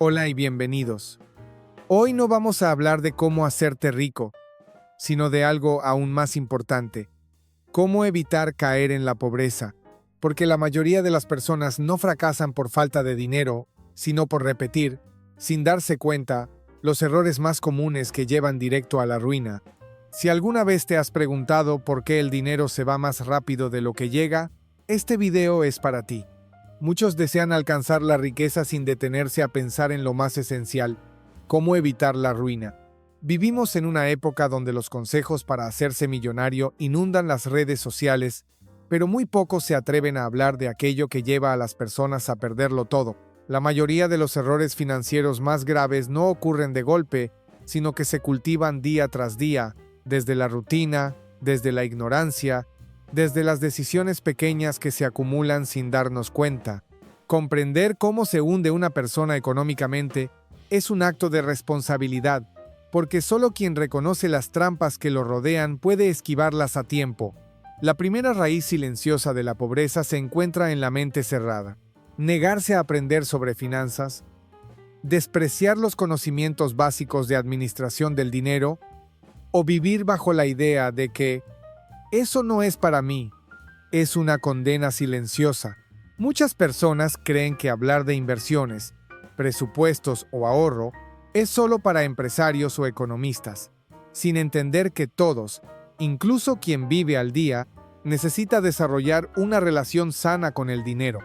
Hola y bienvenidos. Hoy no vamos a hablar de cómo hacerte rico, sino de algo aún más importante, cómo evitar caer en la pobreza, porque la mayoría de las personas no fracasan por falta de dinero, sino por repetir, sin darse cuenta, los errores más comunes que llevan directo a la ruina. Si alguna vez te has preguntado por qué el dinero se va más rápido de lo que llega, este video es para ti. Muchos desean alcanzar la riqueza sin detenerse a pensar en lo más esencial, cómo evitar la ruina. Vivimos en una época donde los consejos para hacerse millonario inundan las redes sociales, pero muy pocos se atreven a hablar de aquello que lleva a las personas a perderlo todo. La mayoría de los errores financieros más graves no ocurren de golpe, sino que se cultivan día tras día, desde la rutina, desde la ignorancia, desde las decisiones pequeñas que se acumulan sin darnos cuenta. Comprender cómo se hunde una persona económicamente es un acto de responsabilidad, porque solo quien reconoce las trampas que lo rodean puede esquivarlas a tiempo. La primera raíz silenciosa de la pobreza se encuentra en la mente cerrada. Negarse a aprender sobre finanzas, despreciar los conocimientos básicos de administración del dinero, o vivir bajo la idea de que eso no es para mí, es una condena silenciosa. Muchas personas creen que hablar de inversiones, presupuestos o ahorro es solo para empresarios o economistas, sin entender que todos, incluso quien vive al día, necesita desarrollar una relación sana con el dinero.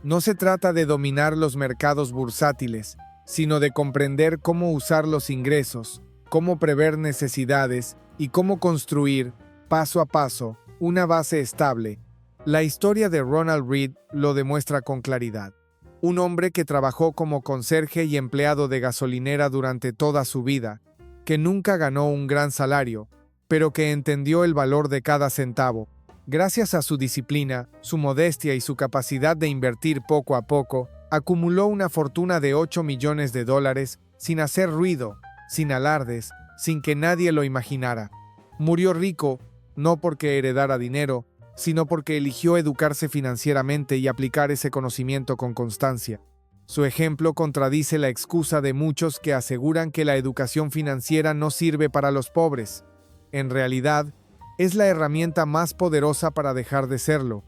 No se trata de dominar los mercados bursátiles, sino de comprender cómo usar los ingresos, cómo prever necesidades y cómo construir, paso a paso, una base estable. La historia de Ronald Read lo demuestra con claridad. Un hombre que trabajó como conserje y empleado de gasolinera durante toda su vida, que nunca ganó un gran salario, pero que entendió el valor de cada centavo. Gracias a su disciplina, su modestia y su capacidad de invertir poco a poco, acumuló una fortuna de $8 millones sin hacer ruido, sin alardes, sin que nadie lo imaginara. Murió rico, no porque heredara dinero, sino porque eligió educarse financieramente y aplicar ese conocimiento con constancia. Su ejemplo contradice la excusa de muchos que aseguran que la educación financiera no sirve para los pobres. En realidad, es la herramienta más poderosa para dejar de serlo.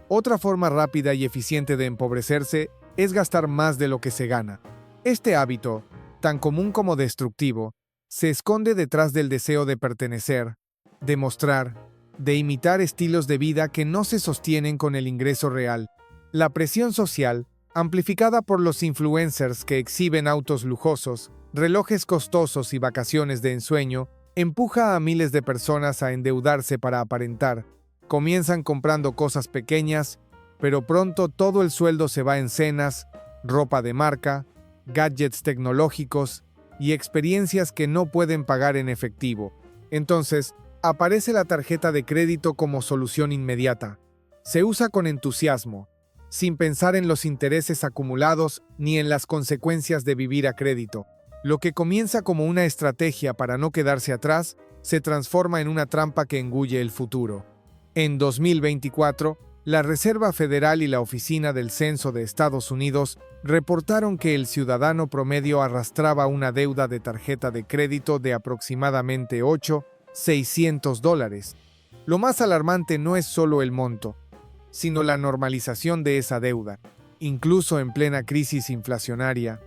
Otra forma rápida y eficiente de empobrecerse es gastar más de lo que se gana. Este hábito, tan común como destructivo, se esconde detrás del deseo de pertenecer, de mostrar, de imitar estilos de vida que no se sostienen con el ingreso real. La presión social, amplificada por los influencers que exhiben autos lujosos, relojes costosos y vacaciones de ensueño, empuja a miles de personas a endeudarse para aparentar. Comienzan comprando cosas pequeñas, pero pronto todo el sueldo se va en cenas, ropa de marca, gadgets tecnológicos y experiencias que no pueden pagar en efectivo. Entonces, aparece la tarjeta de crédito como solución inmediata. Se usa con entusiasmo, sin pensar en los intereses acumulados ni en las consecuencias de vivir a crédito. Lo que comienza como una estrategia para no quedarse atrás, se transforma en una trampa que engulle el futuro. En 2024, la Reserva Federal y la Oficina del Censo de Estados Unidos reportaron que el ciudadano promedio arrastraba una deuda de tarjeta de crédito de aproximadamente $600. Lo más alarmante no es solo el monto, sino la normalización de esa deuda, incluso en plena crisis inflacionaria.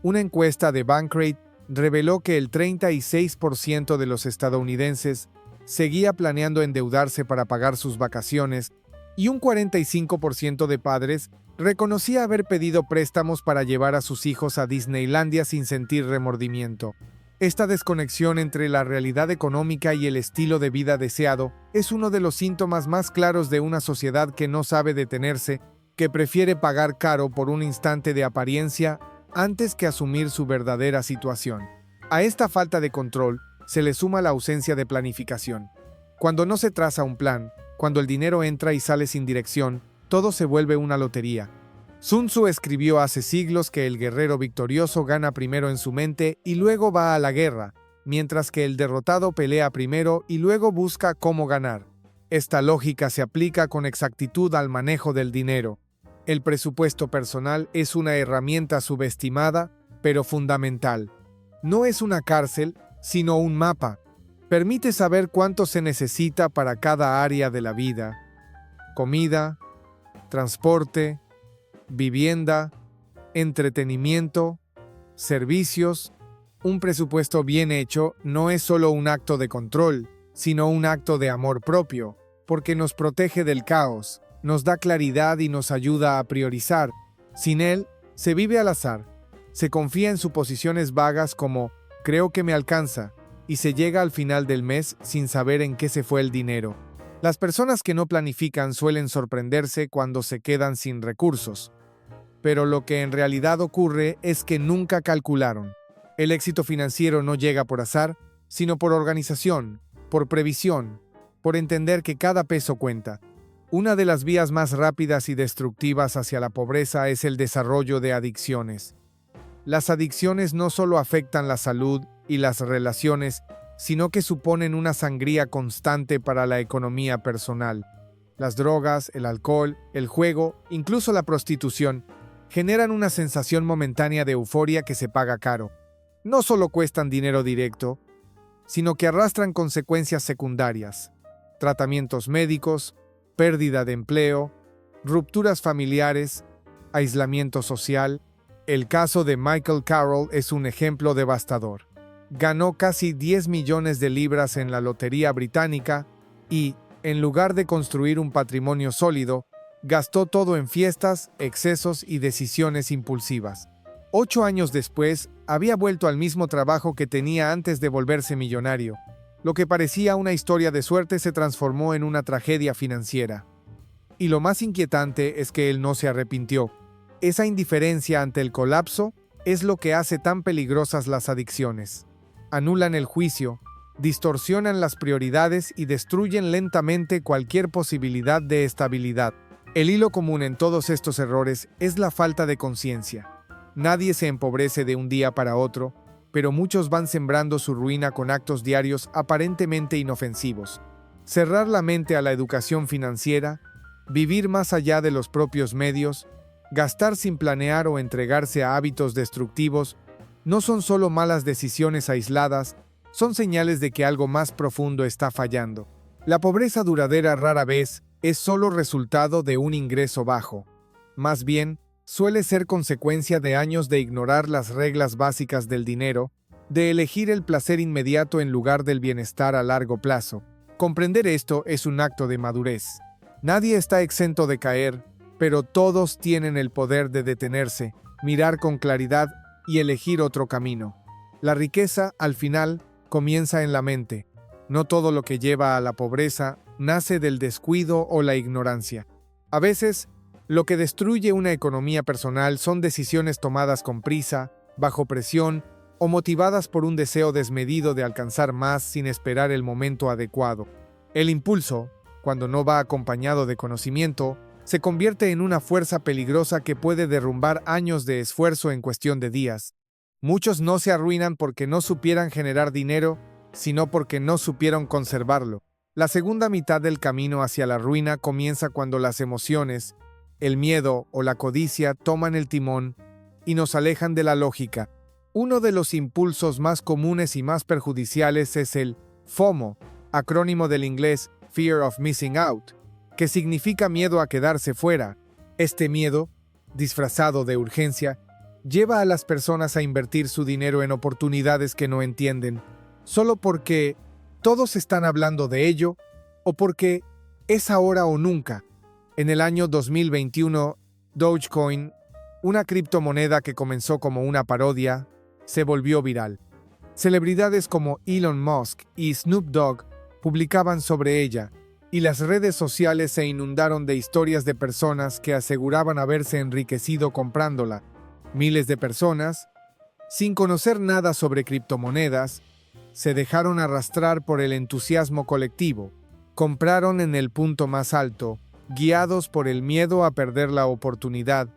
Una encuesta de Bankrate reveló que el 36% de los estadounidenses seguía planeando endeudarse para pagar sus vacaciones y un 45% de padres reconocía haber pedido préstamos para llevar a sus hijos a Disneylandia sin sentir remordimiento. Esta desconexión entre la realidad económica y el estilo de vida deseado es uno de los síntomas más claros de una sociedad que no sabe detenerse, que prefiere pagar caro por un instante de apariencia antes que asumir su verdadera situación. A esta falta de control se le suma la ausencia de planificación. Cuando no se traza un plan, cuando el dinero entra y sale sin dirección, todo se vuelve una lotería. Sun Tzu escribió hace siglos que el guerrero victorioso gana primero en su mente y luego va a la guerra, mientras que el derrotado pelea primero y luego busca cómo ganar. Esta lógica se aplica con exactitud al manejo del dinero. El presupuesto personal es una herramienta subestimada pero fundamental. No es una cárcel, sino un mapa. Permite saber cuánto se necesita para cada área de la vida: comida, transporte, vivienda, entretenimiento, servicios. Un presupuesto bien hecho no es solo un acto de control, sino un acto de amor propio, porque nos protege del caos, nos da claridad y nos ayuda a priorizar. Sin él, se vive al azar. Se confía en suposiciones vagas como «creo que me alcanza», y se llega al final del mes sin saber en qué se fue el dinero. Las personas que no planifican suelen sorprenderse cuando se quedan sin recursos. Pero lo que en realidad ocurre es que nunca calcularon. El éxito financiero no llega por azar, sino por organización, por previsión, por entender que cada peso cuenta. Una de las vías más rápidas y destructivas hacia la pobreza es el desarrollo de adicciones. Las adicciones no solo afectan la salud y las relaciones, sino que suponen una sangría constante para la economía personal. Las drogas, el alcohol, el juego, incluso la prostitución, generan una sensación momentánea de euforia que se paga caro. No solo cuestan dinero directo, sino que arrastran consecuencias secundarias: tratamientos médicos, pérdida de empleo, rupturas familiares, aislamiento social. El caso de Michael Carroll es un ejemplo devastador. Ganó casi 10 millones de libras en la lotería británica y, en lugar de construir un patrimonio sólido, gastó todo en fiestas, excesos y decisiones impulsivas. 8 años después, había vuelto al mismo trabajo que tenía antes de volverse millonario. Lo que parecía una historia de suerte se transformó en una tragedia financiera. Y lo más inquietante es que él no se arrepintió. Esa indiferencia ante el colapso es lo que hace tan peligrosas las adicciones. Anulan el juicio, distorsionan las prioridades y destruyen lentamente cualquier posibilidad de estabilidad. El hilo común en todos estos errores es la falta de conciencia. Nadie se empobrece de un día para otro, pero muchos van sembrando su ruina con actos diarios aparentemente inofensivos. Cerrar la mente a la educación financiera, vivir más allá de los propios medios, gastar sin planear o entregarse a hábitos destructivos, no son solo malas decisiones aisladas, son señales de que algo más profundo está fallando. La pobreza duradera rara vez es solo resultado de un ingreso bajo. Más bien, suele ser consecuencia de años de ignorar las reglas básicas del dinero, de elegir el placer inmediato en lugar del bienestar a largo plazo. Comprender esto es un acto de madurez. Nadie está exento de caer, pero todos tienen el poder de detenerse, mirar con claridad y elegir otro camino. La riqueza, al final, comienza en la mente. No todo lo que lleva a la pobreza nace del descuido o la ignorancia. A veces, lo que destruye una economía personal son decisiones tomadas con prisa, bajo presión o motivadas por un deseo desmedido de alcanzar más sin esperar el momento adecuado. El impulso, cuando no va acompañado de conocimiento, se convierte en una fuerza peligrosa que puede derrumbar años de esfuerzo en cuestión de días. Muchos no se arruinan porque no supieran generar dinero, sino porque no supieron conservarlo. La segunda mitad del camino hacia la ruina comienza cuando las emociones, el miedo o la codicia toman el timón y nos alejan de la lógica. Uno de los impulsos más comunes y más perjudiciales es el FOMO, acrónimo del inglés Fear of Missing Out, que significa miedo a quedarse fuera. Este miedo, disfrazado de urgencia, lleva a las personas a invertir su dinero en oportunidades que no entienden, solo porque todos están hablando de ello o porque es ahora o nunca. En el año 2021, Dogecoin, una criptomoneda que comenzó como una parodia, se volvió viral. Celebridades como Elon Musk y Snoop Dogg publicaban sobre ella, y las redes sociales se inundaron de historias de personas que aseguraban haberse enriquecido comprándola. Miles de personas, sin conocer nada sobre criptomonedas, se dejaron arrastrar por el entusiasmo colectivo. Compraron en el punto más alto, guiados por el miedo a perder la oportunidad,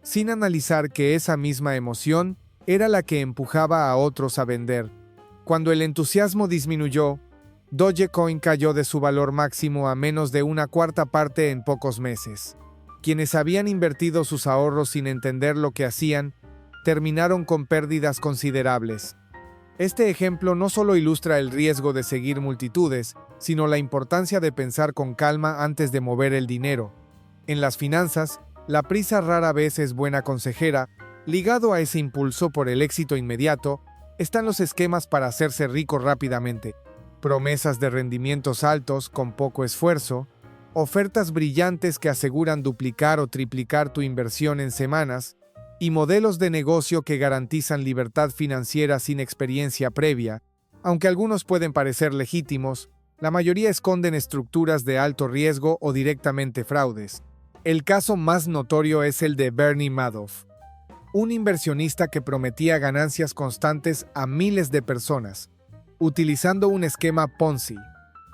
sin analizar que esa misma emoción era la que empujaba a otros a vender. Cuando el entusiasmo disminuyó, Dogecoin cayó de su valor máximo a menos de una cuarta parte en pocos meses. Quienes habían invertido sus ahorros sin entender lo que hacían, terminaron con pérdidas considerables. Este ejemplo no solo ilustra el riesgo de seguir multitudes, sino la importancia de pensar con calma antes de mover el dinero. En las finanzas, la prisa rara vez es buena consejera. Ligado a ese impulso por el éxito inmediato, están los esquemas para hacerse rico rápidamente. Promesas de rendimientos altos con poco esfuerzo, ofertas brillantes que aseguran duplicar o triplicar tu inversión en semanas, y modelos de negocio que garantizan libertad financiera sin experiencia previa. Aunque algunos pueden parecer legítimos, la mayoría esconden estructuras de alto riesgo o directamente fraudes. El caso más notorio es el de Bernie Madoff, un inversionista que prometía ganancias constantes a miles de personas, utilizando un esquema Ponzi.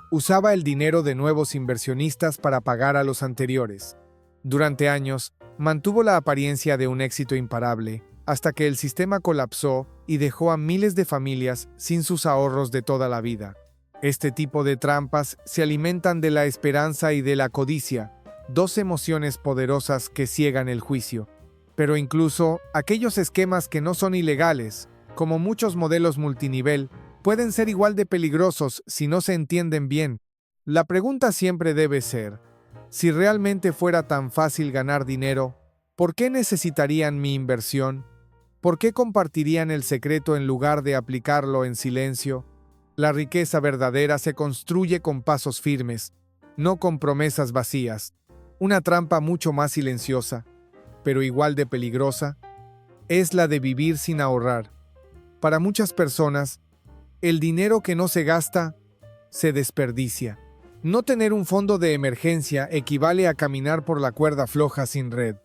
Usaba el dinero de nuevos inversionistas para pagar a los anteriores. Durante años, mantuvo la apariencia de un éxito imparable, hasta que el sistema colapsó y dejó a miles de familias sin sus ahorros de toda la vida. Este tipo de trampas se alimentan de la esperanza y de la codicia, dos emociones poderosas que ciegan el juicio. Pero incluso aquellos esquemas que no son ilegales, como muchos modelos multinivel, pueden ser igual de peligrosos si no se entienden bien. La pregunta siempre debe ser: si realmente fuera tan fácil ganar dinero, ¿por qué necesitarían mi inversión? ¿Por qué compartirían el secreto en lugar de aplicarlo en silencio? La riqueza verdadera se construye con pasos firmes, no con promesas vacías. Una trampa mucho más silenciosa, pero igual de peligrosa, es la de vivir sin ahorrar. Para muchas personas, el dinero que no se gasta, se desperdicia. No tener un fondo de emergencia equivale a caminar por la cuerda floja sin red.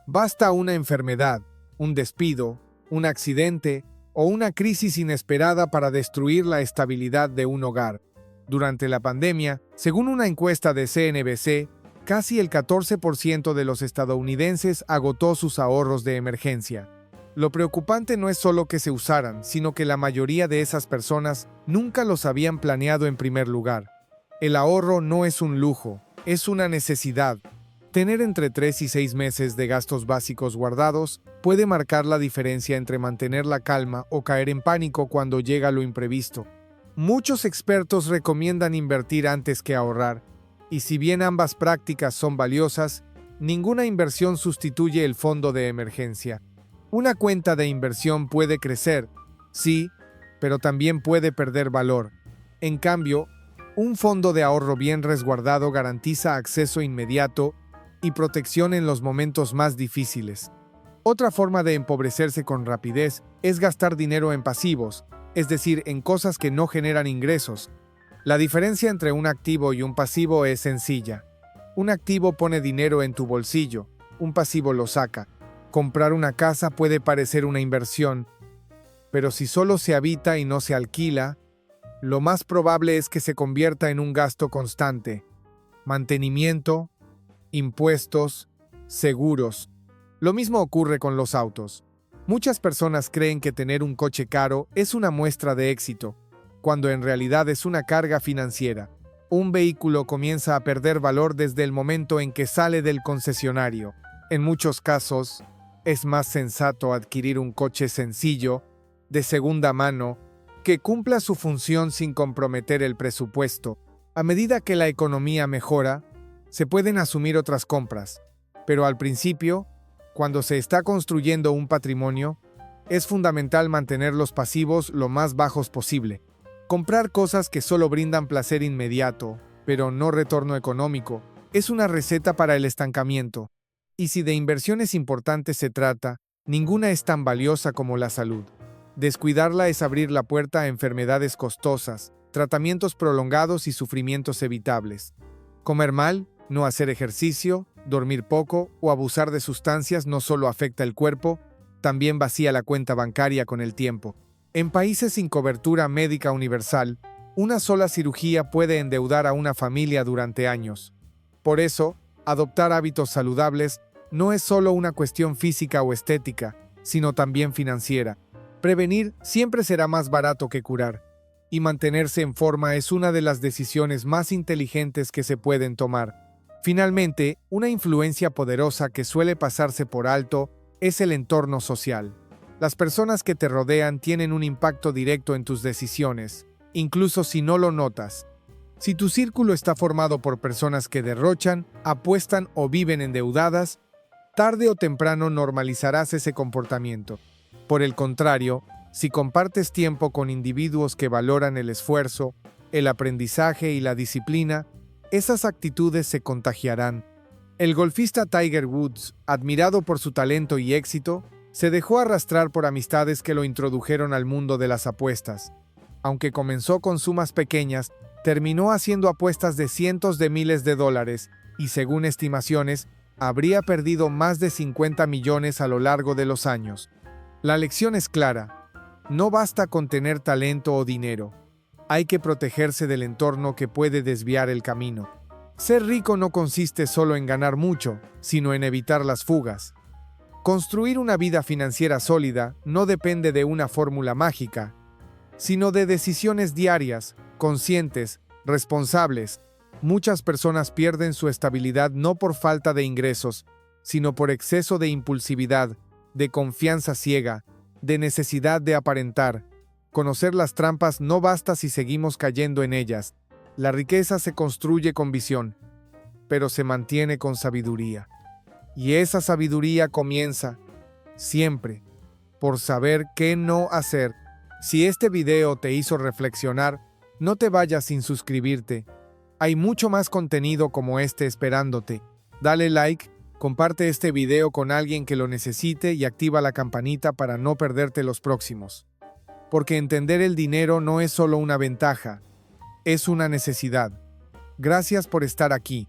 Basta una enfermedad, un despido, un accidente o una crisis inesperada para destruir la estabilidad de un hogar. Durante la pandemia, según una encuesta de CNBC, casi el 14% de los estadounidenses agotó sus ahorros de emergencia. Lo preocupante no es solo que se usaran, sino que la mayoría de esas personas nunca los habían planeado en primer lugar. El ahorro no es un lujo, es una necesidad. Tener entre 3 y 6 meses de gastos básicos guardados puede marcar la diferencia entre mantener la calma o caer en pánico cuando llega lo imprevisto. Muchos expertos recomiendan invertir antes que ahorrar, y si bien ambas prácticas son valiosas, ninguna inversión sustituye el fondo de emergencia. Una cuenta de inversión puede crecer, sí, pero también puede perder valor. En cambio, un fondo de ahorro bien resguardado garantiza acceso inmediato y protección en los momentos más difíciles. Otra forma de empobrecerse con rapidez es gastar dinero en pasivos, es decir, en cosas que no generan ingresos. La diferencia entre un activo y un pasivo es sencilla. Un activo pone dinero en tu bolsillo, un pasivo lo saca. Comprar una casa puede parecer una inversión, pero si solo se habita y no se alquila, lo más probable es que se convierta en un gasto constante. Mantenimiento, impuestos, seguros. Lo mismo ocurre con los autos. Muchas personas creen que tener un coche caro es una muestra de éxito, cuando en realidad es una carga financiera. Un vehículo comienza a perder valor desde el momento en que sale del concesionario. En muchos casos, es más sensato adquirir un coche sencillo, de segunda mano, que cumpla su función sin comprometer el presupuesto. A medida que la economía mejora, se pueden asumir otras compras, pero al principio, cuando se está construyendo un patrimonio, es fundamental mantener los pasivos lo más bajos posible. Comprar cosas que solo brindan placer inmediato, pero no retorno económico, es una receta para el estancamiento. Y si de inversiones importantes se trata, ninguna es tan valiosa como la salud. Descuidarla es abrir la puerta a enfermedades costosas, tratamientos prolongados y sufrimientos evitables. Comer mal, no hacer ejercicio, dormir poco o abusar de sustancias no solo afecta el cuerpo, también vacía la cuenta bancaria con el tiempo. En países sin cobertura médica universal, una sola cirugía puede endeudar a una familia durante años. Por eso, adoptar hábitos saludables no es solo una cuestión física o estética, sino también financiera. Prevenir siempre será más barato que curar, y mantenerse en forma es una de las decisiones más inteligentes que se pueden tomar. Finalmente, una influencia poderosa que suele pasarse por alto es el entorno social. Las personas que te rodean tienen un impacto directo en tus decisiones, incluso si no lo notas. Si tu círculo está formado por personas que derrochan, apuestan o viven endeudadas, tarde o temprano normalizarás ese comportamiento. Por el contrario, si compartes tiempo con individuos que valoran el esfuerzo, el aprendizaje y la disciplina, esas actitudes se contagiarán. El golfista Tiger Woods, admirado por su talento y éxito, se dejó arrastrar por amistades que lo introdujeron al mundo de las apuestas. Aunque comenzó con sumas pequeñas, terminó haciendo apuestas de cientos de miles de dólares y, según estimaciones, habría perdido más de 50 millones a lo largo de los años. La lección es clara: no basta con tener talento o dinero. Hay que protegerse del entorno que puede desviar el camino. Ser rico no consiste solo en ganar mucho, sino en evitar las fugas. Construir una vida financiera sólida no depende de una fórmula mágica, sino de decisiones diarias, conscientes, responsables. Muchas personas pierden su estabilidad no por falta de ingresos, sino por exceso de impulsividad, de confianza ciega, de necesidad de aparentar. Conocer las trampas no basta si seguimos cayendo en ellas. La riqueza se construye con visión, pero se mantiene con sabiduría. Y esa sabiduría comienza, siempre, por saber qué no hacer. Si este video te hizo reflexionar, no te vayas sin suscribirte. Hay mucho más contenido como este esperándote. Dale like, comparte este video con alguien que lo necesite y activa la campanita para no perderte los próximos. Porque entender el dinero no es solo una ventaja, es una necesidad. Gracias por estar aquí.